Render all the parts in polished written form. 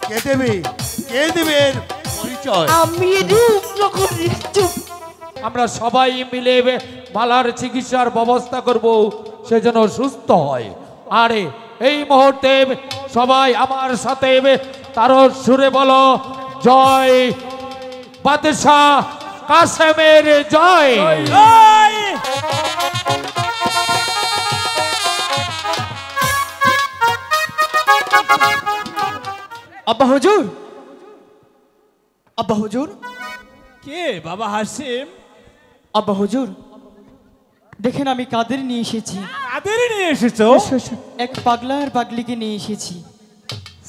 কে দেবে? কে দেবে পরিচয়? আমি রূপনগরের চুপ। আমরা সবাই মিলে মালার চিকিৎসার ব্যবস্থা করব, সে যেন সুস্থ হয়। আরে এই মুহূর্তে সবাই আমার সাথে তার সুরে বলো, জয় বাদশাহ কাসেমের জয়। আব্বা হুজুর, আব্বা হুজুর। কে বাবা হাসিম? আব্বা হুজুর দেখেন আমি কাদের নিয়ে এসেছি। কাদের নিয়ে এসেছো? এক পাগলা আর পাগলিকে নিয়ে এসেছি।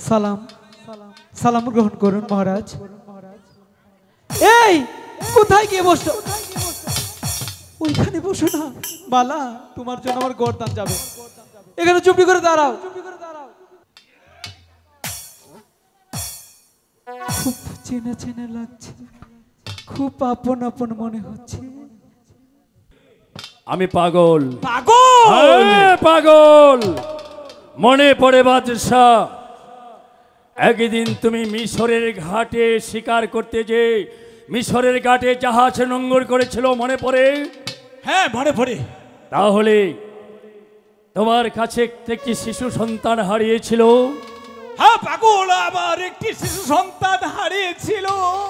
সালাম সালাম গ্রহণ করুন মহারাজ। এই কোথায় গিয়ে বসো? ওইখানে বসো না মালা, তোমার জন্য আমার গর্দান যাবে। এখানে চুপটি করে দাঁড়াও। খুব চেনা চেনা লাগছে, খুব আপন আপন মনে হচ্ছে। আমি পাগল। পাগল? পাগল। মনে পড়ে বাদশাহ, একদিন তুমি মিশরের ঘাটে শিকার করতে যে মিশরের ঘাটে জাহাজ নোঙ্গর করেছিল, মনে পড়ে? হ্যাঁ মনে পড়ে। তাহলে তোমার কাছে একটি শিশু সন্তান হারিয়েছিল। হ্যাঁ পাগল, আমার একটি শিশু সন্তান হারিয়েছিল।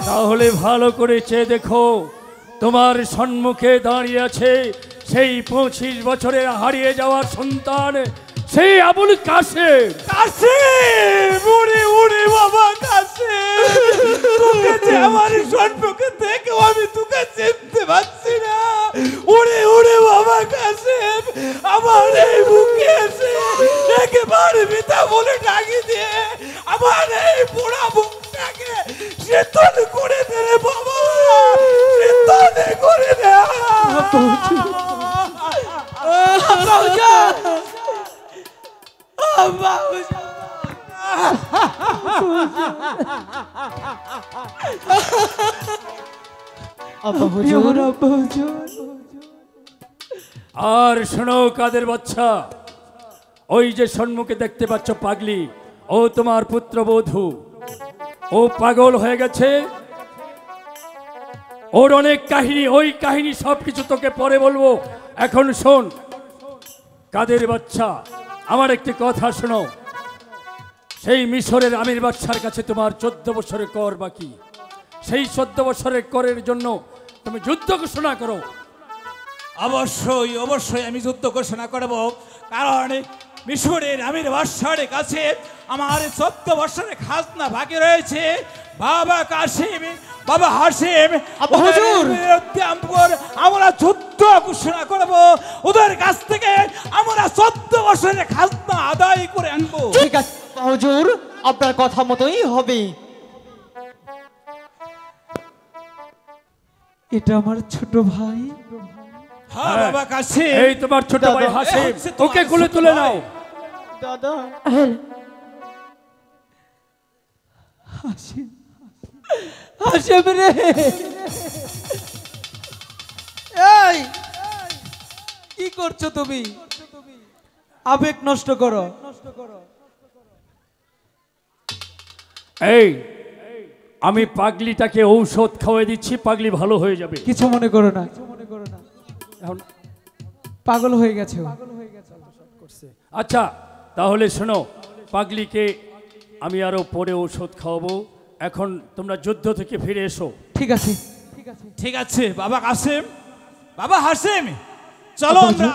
তাহলে ভালো করে চেয়ে দেখো, তোমার সম্মুখে দাঁড়িয়ে আছে সেই 25 বছরের হারিয়ে যাওয়ার সন্তান, সেই আবুল কাসেম। কাসেম, উড়ে উড়ে বাবা কাসেম, তোকে যে আমার সম্মুখে থেকেও আমি তোকে চিনতে পারছি না। উড়ে উড়ে বাবা কাসেম আমার এই বুকে এসে একেবারে মিথ্যা বলে ডাকি দিয়ে আমার এই পোড়া বুকটাকে শীতল করে দে রে বাবা, শীতল করে দে। আর শোনো কাদের বাচ্চা, ওই যে সম্মুখে দেখতে পাচ্ছ পাগলি, ও তোমার পুত্রবধূ। ও পাগল হয়ে গেছে, ওর অনেক কাহিনী, ওই কাহিনী সবকিছু তোকে পরে বলবো। এখন শোন কাদের বাচ্চা, আমার একটি কথা শোনো। সেই মিশরের আমির বাদশার কাছে তোমার 14 বছরের কর বাকি। সেই 14 বছরের করের জন্য তুমি যুদ্ধ ঘোষণা করো। অবশ্যই অবশ্যই আমি যুদ্ধ ঘোষণা করব, কারণ মিশরের আমির বাদশার কাছে আমার 14 বছরের খাজনা বাকি রয়েছে। বাবা কাসিম, বাবা হাসিম, আমরা যুদ্ধ ঘোষণা করব, ওদের কাছ থেকে আমরা 14 বছরের খাজনা আদায় করে আনবো। ঠিক আছে হুজুর, আপনার কথা মতোই হবে। এটা আমার ছোট ভাই। হ্যাঁ বাবা কাসিম, এই তোমার ছোট ভাই হাসিম, ওকে কোলে তুলে নাও। দাদা হাসিম, হাসিম রে, এই কি করছো তুমি? আবেগ নষ্ট করো। এই আমি পাগলিটাকে ঔষধ খাওয়াই দিচ্ছি, পাগলি ভালো হয়ে যাবে। কিছু মনে করো না, এখন পাগল হয়ে গেছে। আচ্ছা তাহলে শোনো, পাগলিকে আমি আরো পরে ঔষধ খাওয়াবো। এখন তোমরা যুদ্ধ থেকে ফিরে এসো। ঠিক আছে, ঠিক আছে বাবা কাসিম, বাবা হাসিম, চলো আমরা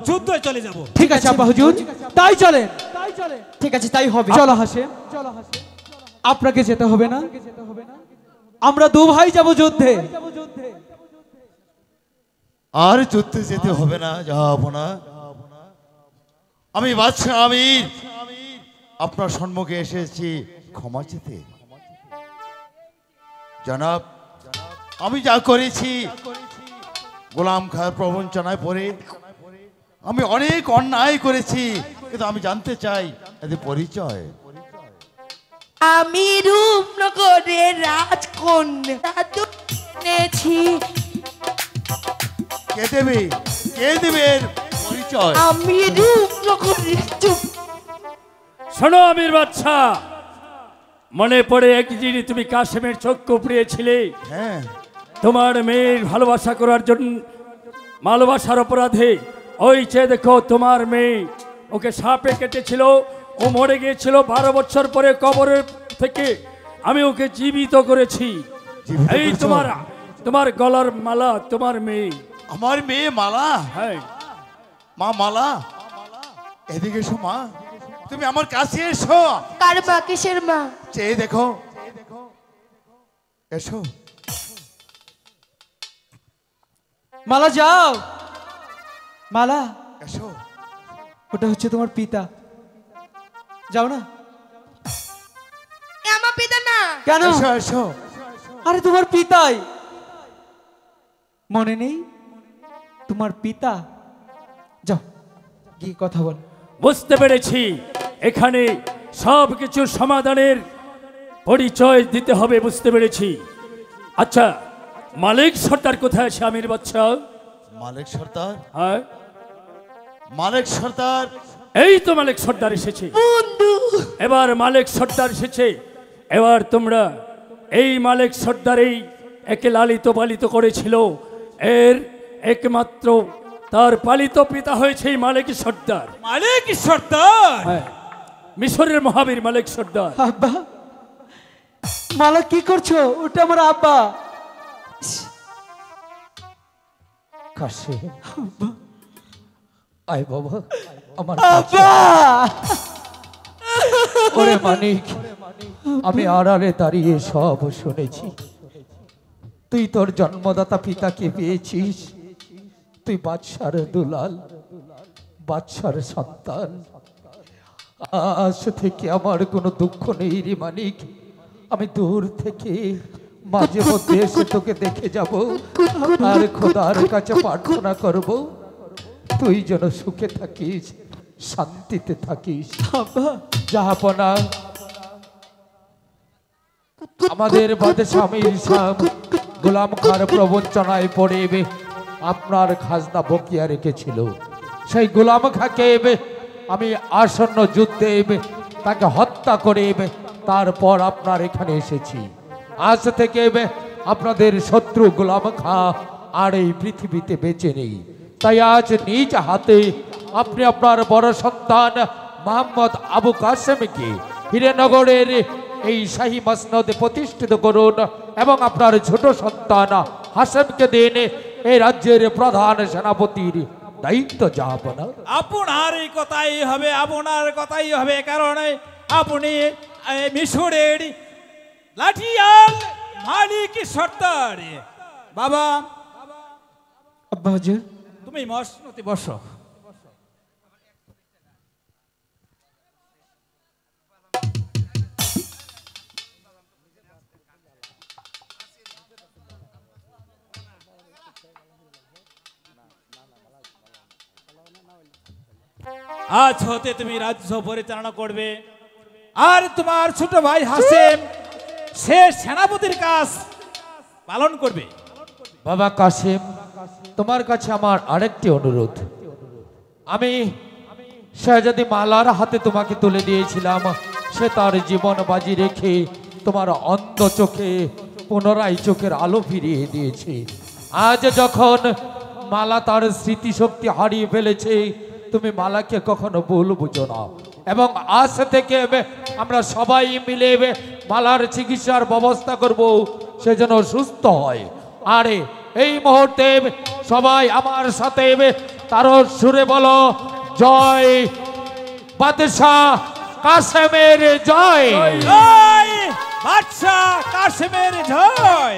যুদ্ধে চলে যাব। ঠিক আছে আব্বা হুজুর, তাই চলেন। ঠিক আছে তাই হবে। চলো হাসিম, আপনাকে যেতে হবে না, আমরা দু ভাই যাব যুদ্ধে। আর যুদ্ধে যেতে হবে না, যাব না। আমি বাদশাহ আমির আপনার সম্মুখে এসেছি ক্ষমা চেতে। জনাব, আমি যা করেছি গোলাম খাঁর প্রবঞ্চনায় পড়ে আমি অনেক অন্যায় করেছি, কিন্তু আমি জানতে চাই এদের পরিচয়। আমি রূপনগরের রাজকন্যা এনেছি। কে দেবে? কে দেবে পরিচয়? আমি রূপনগরের চুপ। শোনো আমির বাদশা, মনে পড়ে একদিন তুমি কাশেমের চক্ষু পুড়িয়েছিলে হ্যাঁ তোমার মেয়ের ভালোবাসা করার জন্য, ভালোবাসার অপরাধে। ওই চেয়ে দেখো তোমার মেয়ে, ওকে সাপে কেটেছিল, ও মরে গিয়েছিল। 12 বছর পরে কবরের থেকে আমি ওকে জীবিত করেছি। জীবিত এই করেছো? তোমার গলার মালা তোমার মেয়ে। আমার মেয়ে মালা। হ্যাঁ মা মালা, এদিকে এসো মা, তুমি আমার কাছে এসো। কার মা? কিসের মা? চেয়ে দেখো, এসো। মালা যাও, মালা এসো। ওটা হচ্ছে তোমার পিতা, যাও না। এ আমার পিতা না। কেন? এসো এসো। আরে তোমার পিতাই, মনে নেই তোমার পিতা? যাও গিয়ে কথা বল। বুঝতে পেরেছি, এখানে সব কিছু সমাধানের পরিচয় দিতে হবে, বুঝতে পেরেছি। আচ্ছা, মালিক সর্দার কোথায় আছে আমির বাচ্চা? মালিক সর্দার? হ্যাঁ, মালিক সর্দার এই তো মালিক সর্দার এসেছে। বন্ধু, এবার মালিক সর্দার এসেছে। এবার তোমরা এই মালিক সর্দারেই একে লালিত পালিত করেছিল। এর একমাত্র তার পালিত পিতা হয়েছে এই মালিক সর্দার। মালিক সর্দার? হ্যাঁ, মিশরের মহাবীর মালিক সর্দার। আব্বা, মালা কি করছো? ওটা আমার আব্বা। কাশেম, আয় বাবা আমার আব্বা, ওরে মানিক, আমি আড়ালে দাঁড়িয়ে সব শুনেছি। তুই তোর জন্মদাতা পিতাকে পেয়েছিস, তুই বাদশার দুলাল, বাদশার সন্তান। আজ থেকে আমার কোনো দুঃখ নেই রে মানিক। আমি দূর থেকে মাঝে মধ্যে এসে তোকে দেখে যাব আর খোদার কাছে প্রার্থনা করব তুই যেন সুখে থাকিস, শান্তিতে থাকিস। জাহাপনা, আমাদের বাদশাহ আমির শাহ গোলাম খাঁর প্রবঞ্চনায় পড়ে আপনার খাজনা বকিয়া রেখেছিল। সেই গোলাম খাঁকে আমি আসন্ন যুদ্ধে তাকে হত্যা করে তারপর আপনার এখানে এসেছি। আজ থেকে আপনাদের শত্রু গোলাম খাঁ আর এই পৃথিবীতে বেঁচে নেই। তাই আজ নিজ হাতে আপনি আপনার বড় সন্তান মোহাম্মদ আবু কাসেমকে হীরেনগরের এই শাহী মসনদে প্রতিষ্ঠিত করুন এবং আপনার ছোট সন্তান হাসেমকে দিন এই রাজ্যের প্রধান সেনাপতির দায়িত্ব। জাহাপনা, আপনার এই কথাই হবে, আপনার কথাই হবে, কারণ আপনি মিশরের লাঠিয়াল মালিক সর্দার। বাবা, আব্বা হুজুর, তুমি মসনদে বসো। আজ হতে তুমি রাজ্য পরিচালনা করবে, আর তোমার ছোট ভাই হাসেম সে সেনাপতির কাজ পালন করবে। বাবা কাসেম, তোমার কাছে আমার আরেকটি অনুরোধ। আমি শাহজাদি মালার হাতে তোমাকে তুলে দিয়েছিলাম, সে তার জীবন বাজি রেখে তোমার অন্ধ চোখে পুনরায় চোখের আলো ফিরিয়ে দিয়েছে। আজ যখন মালা তার স্মৃতিশক্তি হারিয়ে ফেলেছে, তুমি মালাকে কখনো ভুল বুঝো না। এবং আজ থেকে আমরা সবাই মিলে মালার চিকিৎসার ব্যবস্থা করব, সে যেন সুস্থ হয়। আরে এই মুহূর্তে সবাই আমার সাথে তার সুরে বলো, জয় বাদশাহ কাসেমের জয়। জয় বাদশাহ কাসেমের জয়।